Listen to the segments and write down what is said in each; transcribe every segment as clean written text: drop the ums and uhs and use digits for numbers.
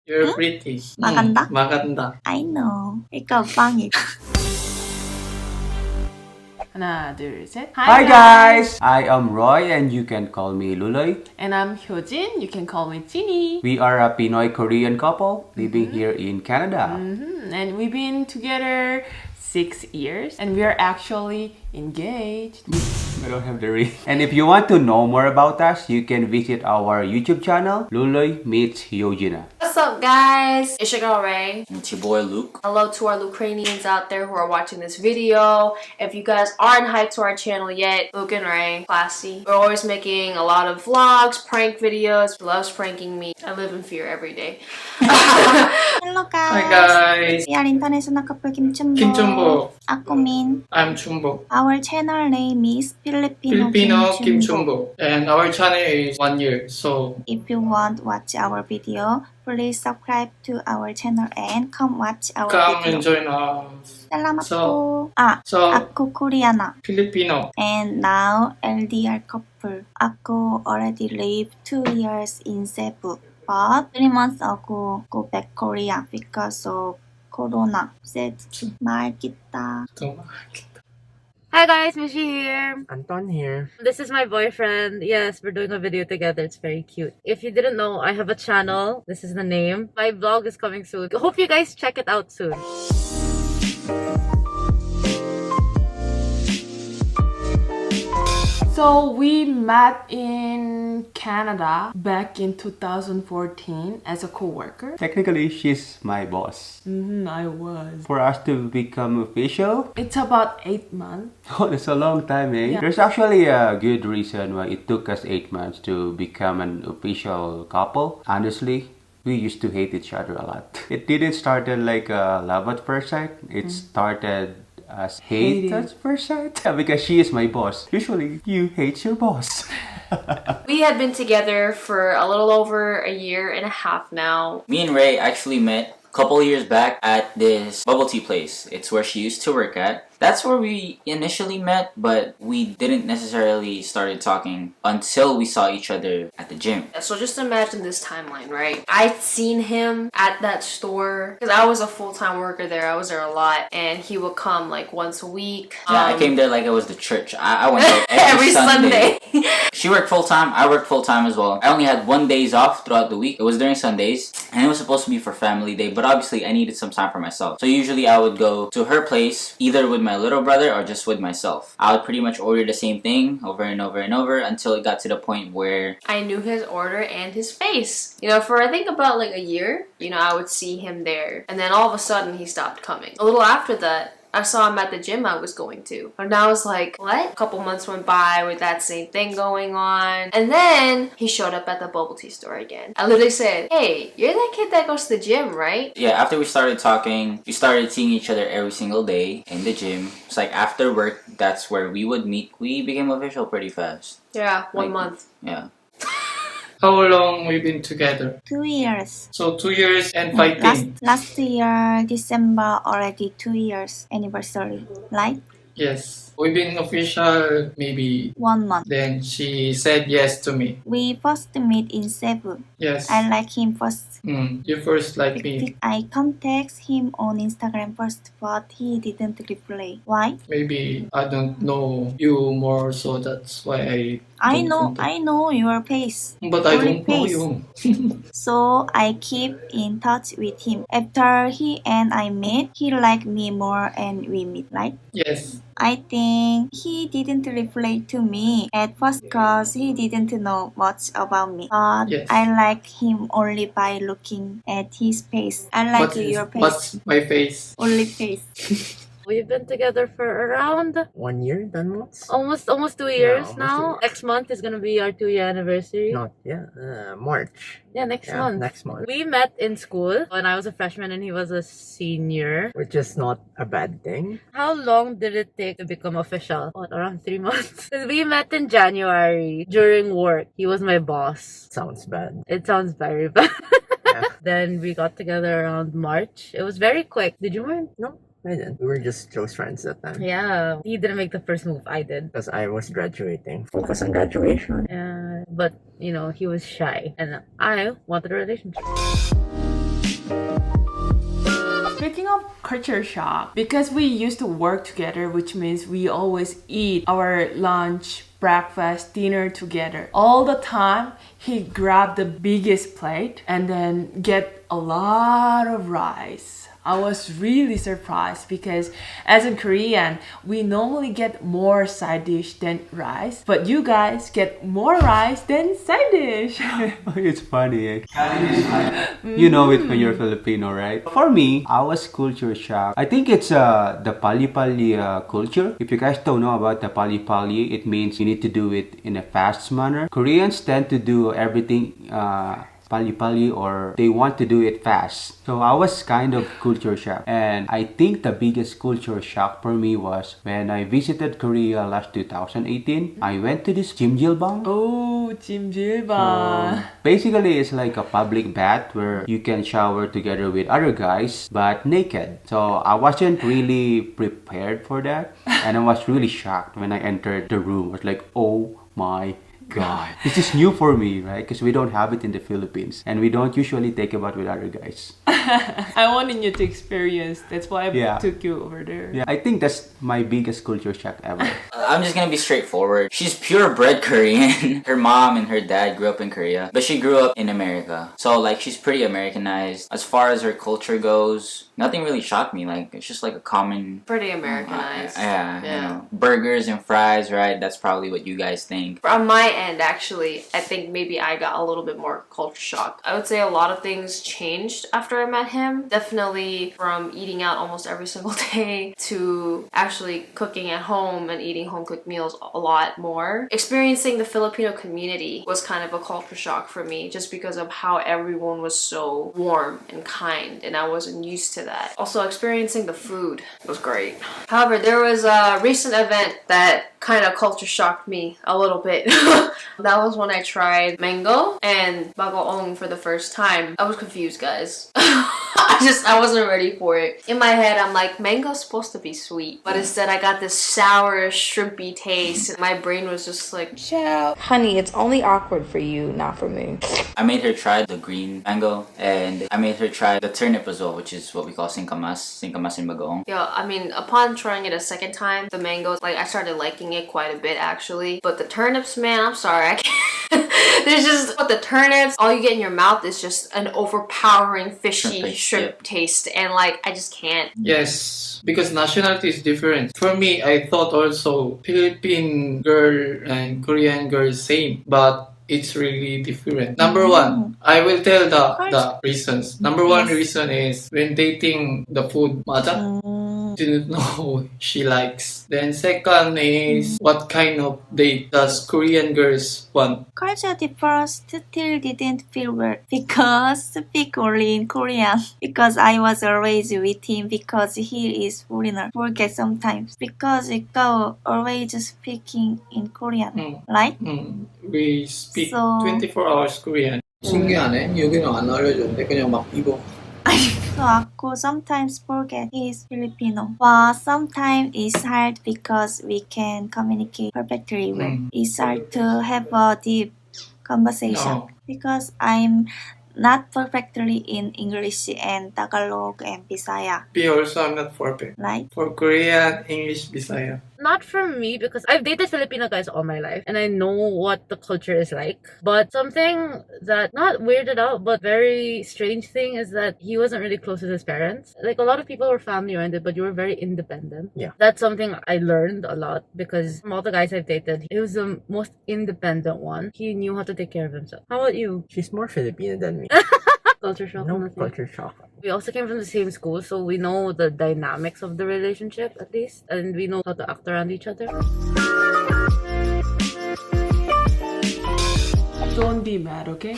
You're pretty. Maganda? Maganda. I know. ikaw pangit. 하나, 둘, 셋. Hi guys! I am Roy and you can call me Loloy. And I'm Hyojin. You can call me Chini. We are a Pinoy Korean couple living here in Canada. And we've been together 6 years. And we are actually engaged. I don't have the ring. And if you want to know more about us, you can visit our YouTube channel, Loloy meets Hyojin. What's up, guys? It's your girl Ray. It's your boy Luke. Hello to our Ukrainians out there who are watching this video. If you guys aren't hyped to our channel yet, Luke and Ray, classy. We're always making a lot of vlogs, prank videos. He loves pranking me. I live in fear every day. Hello guys. Hi guys. We are international couple Chunbok. Chunbok. Ako Min. I'm Chunbok. Our channel name is Filipino Kim Chunbok. And our channel is 1 year. So If you want to watch our video, please subscribe to our channel and come watch our come video. and join us. Salamat So- po. So Ako Koreana. Filipino. And now LDR couple. Ako already lived 2 years in Cebu. But 3 months ago, go back Korea because of Corona. Said, 말 kita. Hi guys, Mishy here. Anton here. This is my boyfriend. Yes, we're doing a video together. It's very cute. If you didn't know, I have a channel. This is the name. My vlog is coming soon. Hope you guys check it out soon. So we met in Canada back in 2014 as a co-worker. Technically, she's my boss. I was. For us to become official, It's about 8 months. oh, that's a long time, eh? Yeah. There's actually a good reason why it took us 8 months to become an official couple. Honestly, we used to hate each other a lot. It didn't start like love at first sight. It started as hate Hating. at first sight. Because she is my boss. Usually, you hate your boss. We had been together for a little over a year and a half now. Me and Ray actually met a couple years back at this bubble tea place. It's where she used to work at. That's where we initially met, but we didn't necessarily started talking until we saw each other at the gym. So just imagine this timeline, right? I'd seen him at that store because I was a full-time worker there. I was there a lot, and he would come like once a week. Yeah, I came there like it was the church. I went there every Sunday. She worked full-time, I worked full-time as well. I only had 1 days off throughout the week. It was during Sundays, and it was supposed to be for family day, but obviously I needed some time for myself. So usually I would go to her place, either with my little brother or just with myself. I would pretty much order the same thing over and over and over until it got to the point where I knew his order and his face. You know, for I think about like a year, you know, I would see him there. And then all of a sudden he stopped coming. A little after that, I saw him at the gym I was going to. And I was like, what? A couple months went by with that same thing going on. And then he showed up at the bubble tea store again. I literally said, hey, you're that kid that goes to the gym, right? yeah, after we started talking, we started seeing each other every single day in the gym. It's like after work, that's where we would meet. We became official pretty fast. Yeah, one Like- month. Yeah. How long we've been together? 2 years. So 2 years and fighting. Last year, December, already 2 years anniversary. Right? Yes. We've been official maybe 1 month. then she said yes to me. We first meet in Cebu. Yes. I like him first. You first like me. I contact him on Instagram first, but he didn't reply. Why? Maybe I don't know you more, so that's why I don't know your face. But I Only don't know face. you. So I keep in touch with him. After he and I met, he liked me more and we meet, right? Yes. I think he didn't reply to me at first because he didn't know much about me. But Yes. I like him only by looking at his face. I like your face. What's my face? Only face. We've been together for around 1 year, 10 months? almost 2 years almost 2 now. years. Next month is gonna be our 2-year anniversary. Not, yeah, March. Yeah, next Yeah, month. next month. We met in school when I was a freshman and he was a senior. Which is not a bad thing. How long did it take to become official? What, around 3 months? 'Cause we met in January during work. He was my boss. Sounds bad. It sounds very bad. Yeah. Then we got together around March. It was very quick. Did you mind? No, I didn't. We were just close friends that time. Yeah. He didn't make the first move. I did. Because I was graduating. Focus on graduation. But, you know, he was shy. And I wanted a relationship. culture shock because we used to work together, which means we always eat our lunch, breakfast, dinner together. All the time, he grabbed the biggest plate and then get a lot of rice. I was really surprised because as a Korean, we normally get more side dish than rice, but you guys get more rice than side dish. It's funny. You know it when you're Filipino, right? For me, I was culture shock. I think it's the pali-pali culture. If you guys don't know about the pali-pali, it means you need to do it in a fast manner. Koreans tend to do everything pali-pali, or they want to do it fast. So I was kind of culture shock. And I think the biggest culture shock for me was when I visited Korea last 2018. I went to this Jimjilbang. Oh, Jimjilbang. Basically, it's like a public bath where you can shower together with other guys, but naked. So I wasn't really prepared for that. And I was really shocked when I entered the room. I was like, oh my God. This is new for me, right? Because we don't have it in the Philippines. And we don't usually take a bath with other guys. I wanted you to experience. That's why I took you over there. Yeah, I think that's my biggest culture shock ever. I'm just gonna be straightforward. She's purebred Korean. Her mom and her dad grew up in Korea, but she grew up in America. So like she's pretty Americanized. As far as her culture goes, nothing really shocked me. Like it's just like a common... Pretty Americanized. Yeah, you know, burgers and fries, right? That's probably what you guys think. On my end, actually, I think maybe I got a little bit more culture shock. I would say a lot of things changed after I met him. Definitely from eating out almost every single day to actually cooking at home and eating home-cooked meals a lot more. Experiencing the Filipino community was kind of a culture shock for me just because of how everyone was so warm and kind, and I wasn't used to that. Also, experiencing the food was great. However, there was a recent event that kind of culture shocked me a little bit. That was when I tried mango and bagoong for the first time. I was confused, guys. I wasn't ready for it. In my head, I'm like, mango's supposed to be sweet, but instead I got this sour, shrimpy taste. My brain was just like, child, honey, it's only awkward for you, not for me. I made her try the green mango, and I made her try the turnip as well, which is what we call singkamas in bagoong. yeah, I mean, upon trying it a second time, the mangoes, like, I started liking it quite a bit, actually. But the turnips, man, I'm sorry, I can't. There's just, with the turnips, all you get in your mouth is just an overpowering fishy shrimp taste, and like, I just can't. Yes, because nationality is different. For me, I thought also Philippine girl and Korean girl same, but it's really different. Number one, I will tell the reasons. Number one reason is when dating the food, 맞아? Didn't know she likes. Then second is what kind of date does Korean girls want? Culture differs still didn't feel well because speak only in Korean. Because I was always with him because he is foreigner. Forget sometimes because we go always speaking in Korean, right? We speak So- 24 hours Korean. 신기하네. 여기는 안 알려줬는데 그냥 막 입어. So Ako sometimes forget he's Filipino. But sometimes it's hard because we can communicate perfectly well. It's hard to have a deep conversation No. because I'm not perfectly in English and Tagalog and Bisaya, Me also, I'm not perfect. right? For Korean, English, Bisaya. Not for me because I've dated Filipino guys all my life and I know what the culture is like. But something that not weirded out but very strange thing is that he wasn't really close with his parents. Like a lot of people were family oriented, but you were very independent. Yeah. That's something I learned a lot because from all the guys I've dated, he was the most independent one. He knew how to take care of himself. How about you? She's more Filipino than me. Culture shock? No Nothing? culture shock. We also came from the same school, so we know the dynamics of the relationship at least, and we know how to act around each other. Don't be mad, okay?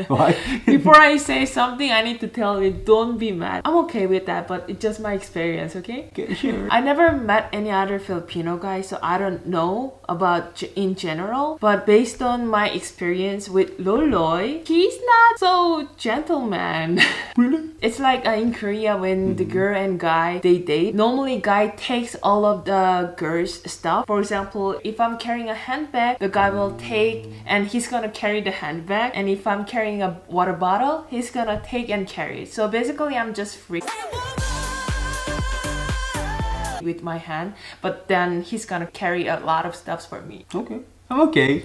Why? Before I say something, I need to tell you, don't be mad. I'm okay with that, but it's just my experience, okay? Okay, sure. I never met any other Filipino guy, so I don't know about in general. But based on my experience with Loloy, he's not so gentleman. Really? It's like in Korea when the girl and guy, they date. Normally, guy takes all of the girl's stuff. For example, if I'm carrying a handbag, the guy will take and he's gonna carry the handbag. And if I'm carrying a water bottle, he's gonna take and carry it. So basically, I'm just free. with my hand, but then he's gonna carry a lot of stuff for me. Okay. Okay.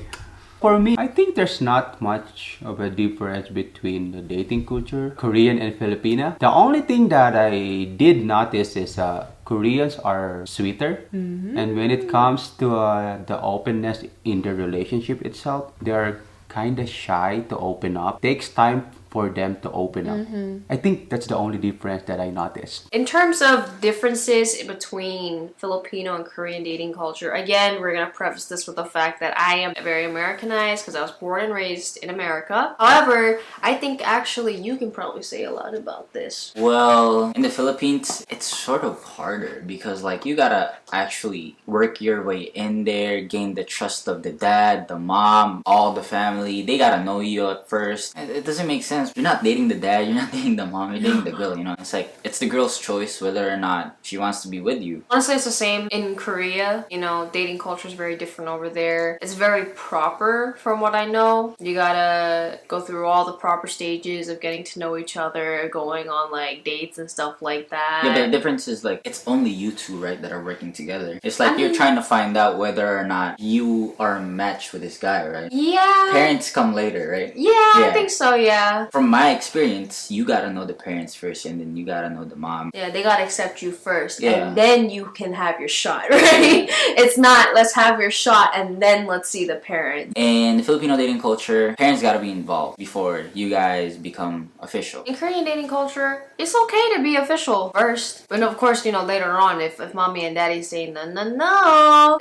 For me, I think there's not much of a difference between the dating culture, Korean and Filipino. The only thing that I did notice is Koreans are sweeter. And when it comes to the openness in the relationship itself, they're kind of shy to open up. Takes time for them to open up. I think that's the only difference that I noticed. In terms of differences between Filipino and Korean dating culture, again, we're gonna preface this with the fact that I am very Americanized because I was born and raised in America. However, I think actually you can probably say a lot about this. Well, in the Philippines, it's sort of harder because like you gotta actually work your way in there, gain the trust of the dad, the mom, all the family. They gotta know you at first. It doesn't make sense. You're not dating the dad, you're not dating the mom, you're dating the girl, you know? It's like, it's the girl's choice whether or not she wants to be with you. Honestly, it's the same in Korea. You know, dating culture is very different over there. It's very proper from what I know. You gotta go through all the proper stages of getting to know each other, going on like dates and stuff like that. Yeah, but the difference is like, it's only you two, right, that are working together. It's like you're trying to find out whether or not you are a match with this guy, right? Yeah. Parents come later, right? Yeah, I think so, yeah. From my experience, you gotta know the parents first and then you gotta know the mom. Yeah, they gotta accept you first, Yeah. and then you can have your shot, right? It's not, let's have your shot and then let's see the parents. In the Filipino dating culture, parents gotta be involved before you guys become official. In Korean dating culture, it's okay to be official first. But of course, you know, later on, if mommy and daddy say no, then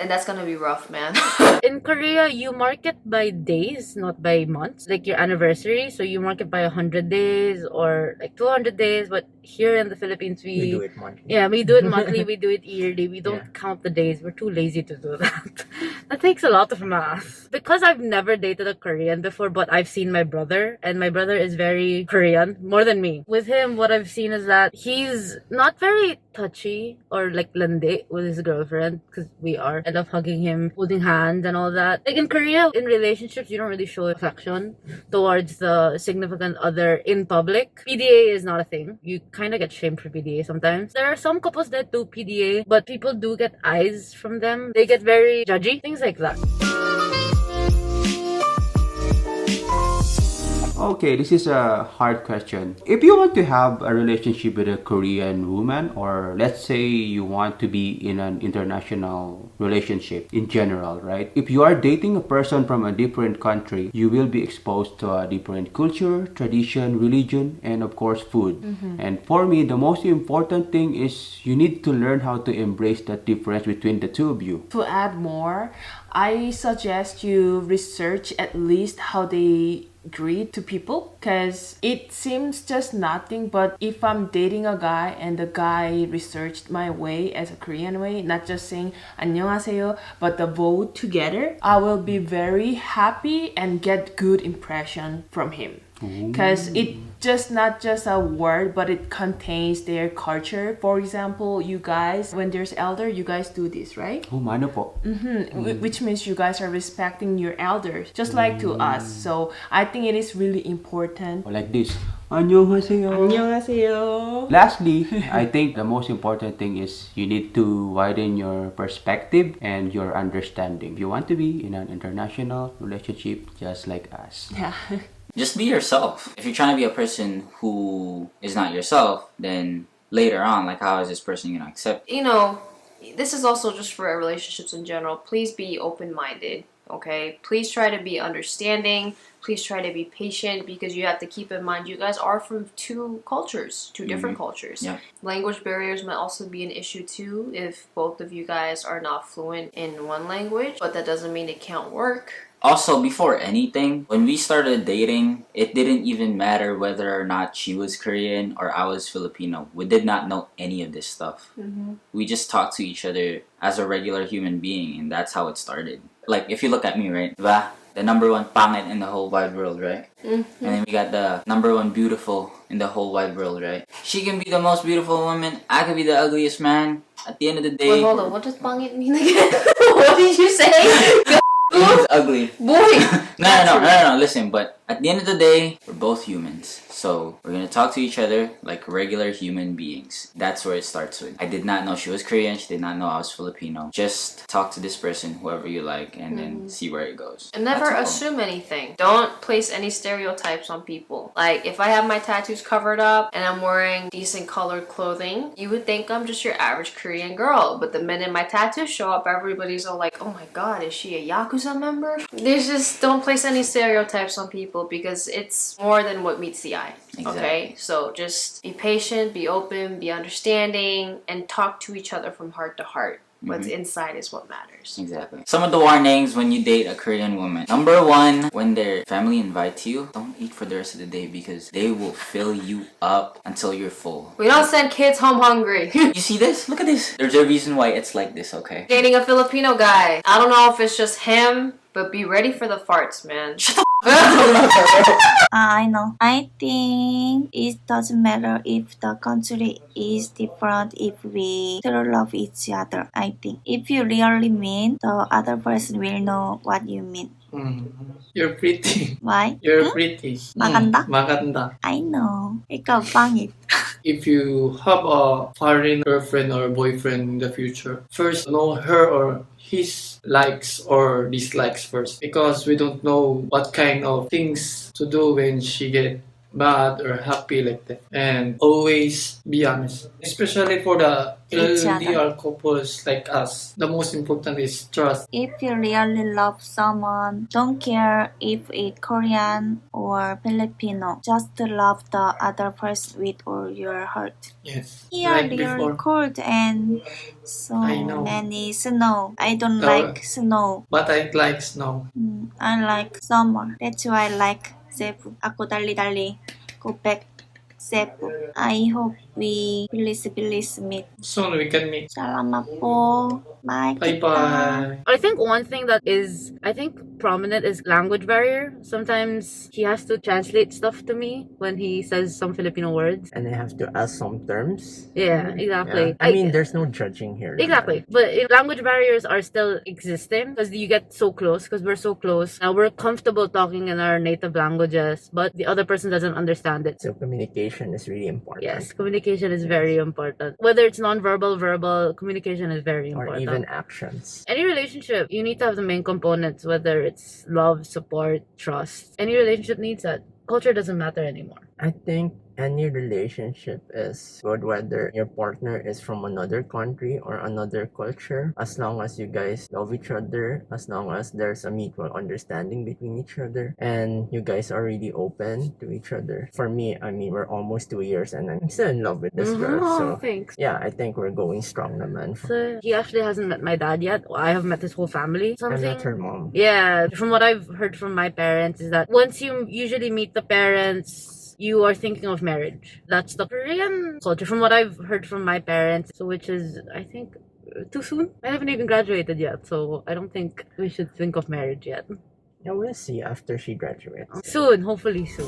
that's gonna be rough, man. In Korea, you mark it by days, not by months. Like your anniversary, so you mark it by 100 days or like 200 days. But here in the Philippines, We do it monthly. Yeah, we do it monthly, we do it yearly. We don't Yeah. count the days. We're too lazy to do that. That takes a lot of math. Because I've never dated a Korean before, but I've seen my brother, and my brother is very Korean, more than me. With him, what I've seen is that he's not very touchy or like lande with his girlfriend, because we are. I love hugging him, holding hands and all that. Like in Korea, in relationships, you don't really show affection towards the significant other in public. PDA is not a thing. You kind of get shamed for PDA sometimes. There are some couples that do PDA, but people do get eyes from them. They get very judgy, things like that. Okay, this is a hard question. If you want to have a relationship with a Korean woman, or let's say you want to be in an international relationship in general, right? If you are dating a person from a different country, you will be exposed to a different culture, tradition, religion, and of course food. And for me, the most important thing is you need to learn how to embrace that difference between the two of you. To add more, I suggest you research at least how they greet to people, because it seems just nothing, but if I'm dating a guy and the guy researched my way as a Korean way, not just saying 안녕하세요, but the vote together, I will be very happy and get good impression from him. Because it just not just a word, but it contains their culture. For example, you guys, when there's elder, you guys do this, right? Oh, mano po. Which means you guys are respecting your elders, just like to us. So I think it is really important. Like this. 안녕하세요. 안녕하세요. Lastly, I think the most important thing is you need to widen your perspective and your understanding. If you want to be in an international relationship just like us. Yeah. Just be yourself. If you're trying to be a person who is not yourself, then later on, like how is this person gonna accept? You know, this is also just for relationships in general. Please be open-minded, okay? Please try to be understanding. Please try to be patient, because you have to keep in mind you guys are from two cultures, two different cultures. Yeah. Language barriers might also be an issue too if both of you guys are not fluent in one language, but that doesn't mean it can't work. Also, before anything, when we started dating, it didn't even matter whether or not she was Korean or I was Filipino. We did not know any of this stuff. We just talked to each other as a regular human being, and that's how it started. Like, if you look at me, right? Diba? The number one pangit in the whole wide world, right? And then we got the number one beautiful in the whole wide world, right? She can be the most beautiful woman. I could be the ugliest man. At the end of the day... Wait, hold on. What does pangit mean again? What did you say? He's ugly. Boy! No. Listen, but at the end of the day, we're both humans. So we're gonna talk to each other like regular human beings. That's where it starts with. I did not know she was Korean. She did not know I was Filipino. Just talk to this person, whoever you like, and then see where it goes. And never That's all. assume anything. Don't place any stereotypes on people. Like, if I have my tattoos covered up and I'm wearing decent colored clothing, you would think I'm just your average Korean girl. But the minute my tattoos show up, everybody's all like, oh my god, is she a Yakuza member? There's just, don't place any stereotypes on people because it's more than what meets the eye. Exactly. Okay? So just be patient, be open, be understanding, and talk to each other from heart to heart. What's inside is what matters. Exactly. Some of the warnings when you date a Korean woman. Number one, when their family invites you, don't eat for the rest of the day because they will fill you up until you're full. We don't send kids home hungry. You see this? Look at this. There's a reason why it's like this, okay? Dating a Filipino guy. I don't know if it's just him, but be ready for the farts, man. Shut the I know. I think it doesn't matter if the country is different if we still love each other. I think if you really mean, the other person will know what you mean. You're pretty. Why? You're pretty. Maganda? Maganda. I know. Ikaw pangit. If you have a foreign girlfriend or boyfriend in the future, first know her or his likes or dislikes first, because we don't know what kind of things to do when she get mad or happy like that. And always be honest, especially for the LDR couples like us. The most important is trust. If you really love someone, don't care if it's Korean or Filipino. Just love the other person with all your heart. Yes. Here Like really before. cold and so I know. many snow. I don't No. like snow. But I like snow. I like summer. That's why I like Cebu. Ako dali-dali go back Cebu. I hope we please meet. Soon we can meet. Salamat po. Bye. Bye bye. I think one thing that is, prominent is language barrier. Sometimes he has to translate stuff to me when he says some Filipino words. And I have to ask some terms. Yeah, exactly. Yeah. I mean, there's no judging here. Exactly. But language barriers are still existing because you get so close, because we're so close. Now we're comfortable talking in our native languages, but the other person doesn't understand it. So communication is really important. Yes, communication is very important. Whether it's non-verbal, verbal, communication is very important. Or even actions. Any relationship, you need to have the main components, whether it's love, support, trust. Any relationship needs that. Culture doesn't matter anymore. I think any relationship is good whether your partner is from another country or another culture, as long as you guys love each other, as long as there's a mutual understanding between each other and you guys are really open to each other. For me, I mean, we're almost 2 years and I'm still in love with this girl. So Thanks. yeah, I think we're going strong naman. So he actually hasn't met my dad yet. I have met his whole family. I met her mom. Yeah, from what I've heard from my parents is that once you usually meet the parents, you are thinking of marriage. That's the Korean culture, from what I've heard from my parents. So, which is, I think, too soon. I haven't even graduated yet, so I don't think we should think of marriage yet. Yeah, we'll see after she graduates. Soon, hopefully soon.